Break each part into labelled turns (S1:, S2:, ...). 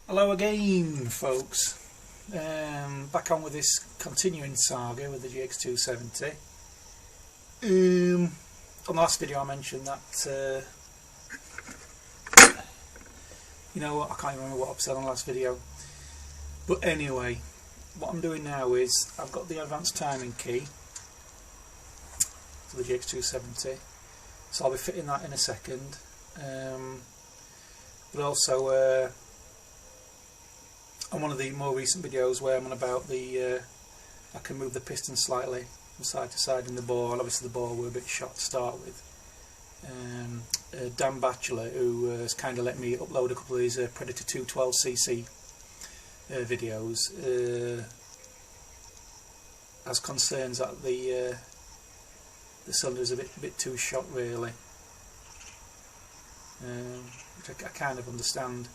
S1: Hello again, folks. Back on with this continuing saga with the GX270. On the last video I mentioned that you know what, I can't remember what I said on the last video, but anyway, what I'm doing now is I've got the advanced timing key for the GX270, so I'll be fitting that in a second, but also on one of the more recent videos where I'm on about the I can move the piston slightly from side to side in the bore, and obviously the bore were a bit short to start with. Dan Batchelor, who has kind of let me upload a couple of these Predator 212cc videos, has concerns that the cylinder is a bit too short, really, which I kind of understand.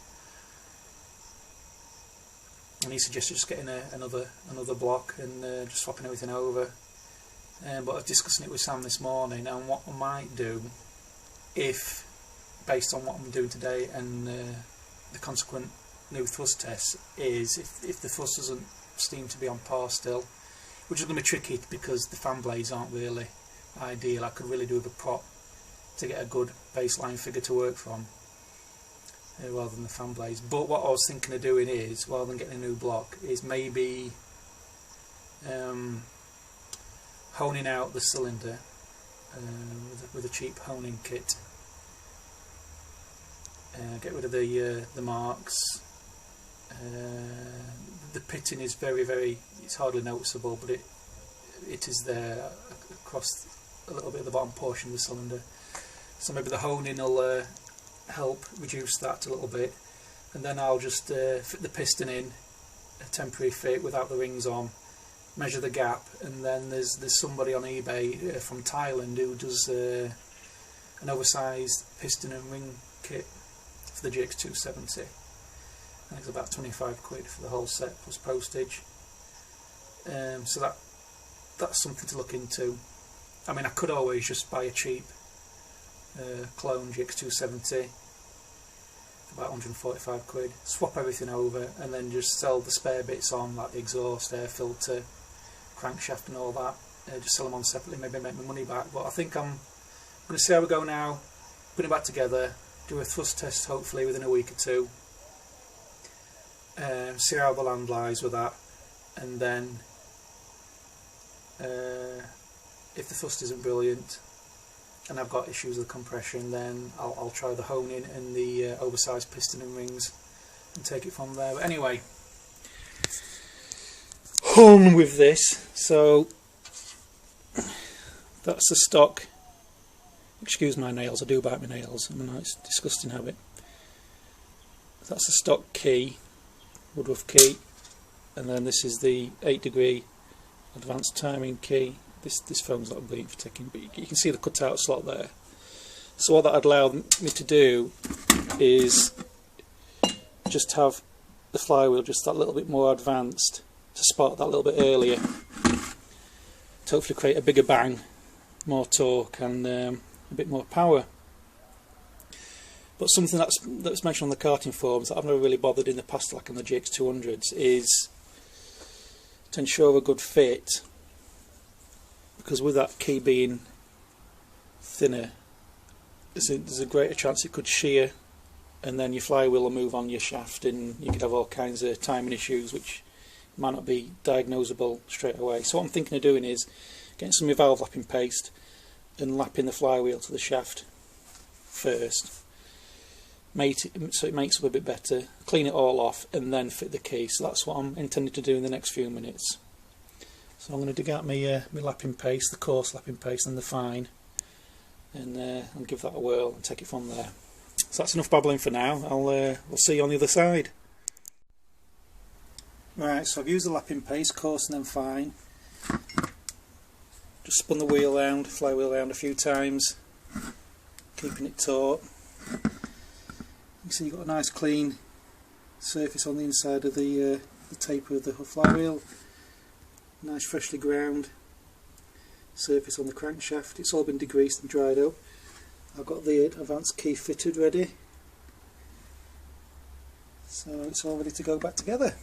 S1: And he suggested just getting another block and just swapping everything over. But I was discussing it with Sam this morning, and what I might do, if based on what I'm doing today and the consequent new thrust tests, is if the thrust doesn't seem to be on par still, which is going to be tricky because the fan blades aren't really ideal. I could really do with a prop to get a good baseline figure to work from, rather than the fan blades. But what I was thinking of doing is, rather than getting a new block, is maybe honing out the cylinder with a cheap honing kit. Get rid of the marks. The pitting is very, it's hardly noticeable, but it is there across a little bit of the bottom portion of the cylinder. So maybe the honing will help reduce that a little bit, and then I'll just fit the piston in, a temporary fit without the rings on, measure the gap, and then there's somebody on eBay from Thailand who does an oversized piston and ring kit for the GX270. I think it's about 25 quid for the whole set plus postage. So that's something to look into. I mean, I could always just buy a cheap clone GX270 for about 145 quid, swap everything over, and then just sell the spare bits on, like the exhaust, air filter, crankshaft and all that. Just sell them on separately, maybe make my money back. But I think I'm going to see how we go now, put it back together, do a thrust test hopefully within a week or two, see how the land lies with that, and then if the thrust isn't brilliant and I've got issues with compression, then I'll try the honing and the oversized piston and rings and take it from there. But anyway, on with this. So that's the stock, excuse my nails, I do bite my nails, I mean, it's a disgusting habit. That's the stock key, Woodruff key, and then this is the 8° advanced timing key. This phone's not brilliant for ticking, but you can see the cutout slot there. So what that allowed me to do is just have the flywheel just that little bit more advanced, to spot that little bit earlier, to hopefully create a bigger bang, more torque and a bit more power. But something that's mentioned on the karting forums that I've never really bothered in the past, like on the GX200s, is to ensure a good fit, because with that key being thinner, there's a greater chance it could shear, and then your flywheel will move on your shaft, and you could have all kinds of timing issues which might not be diagnosable straight away. So what I'm thinking of doing is getting some valve lapping paste and lapping the flywheel to the shaft first, so it makes up a bit better, clean it all off, and then fit the key. So that's what I'm intending to do in the next few minutes. So I'm going to dig out my lapping paste, the coarse lapping paste and the fine, and give that a whirl and take it from there. So that's enough babbling for now. We'll see you on the other side. Right, so I've used the lapping paste, coarse and then fine. Just spun the wheel round, flywheel round a few times, keeping it taut. You see you've got a nice clean surface on the inside of the taper of the flywheel. Nice freshly ground surface on the crankshaft. It's all been degreased and dried up. I've got the advanced key fitted ready. So it's all ready to go back together.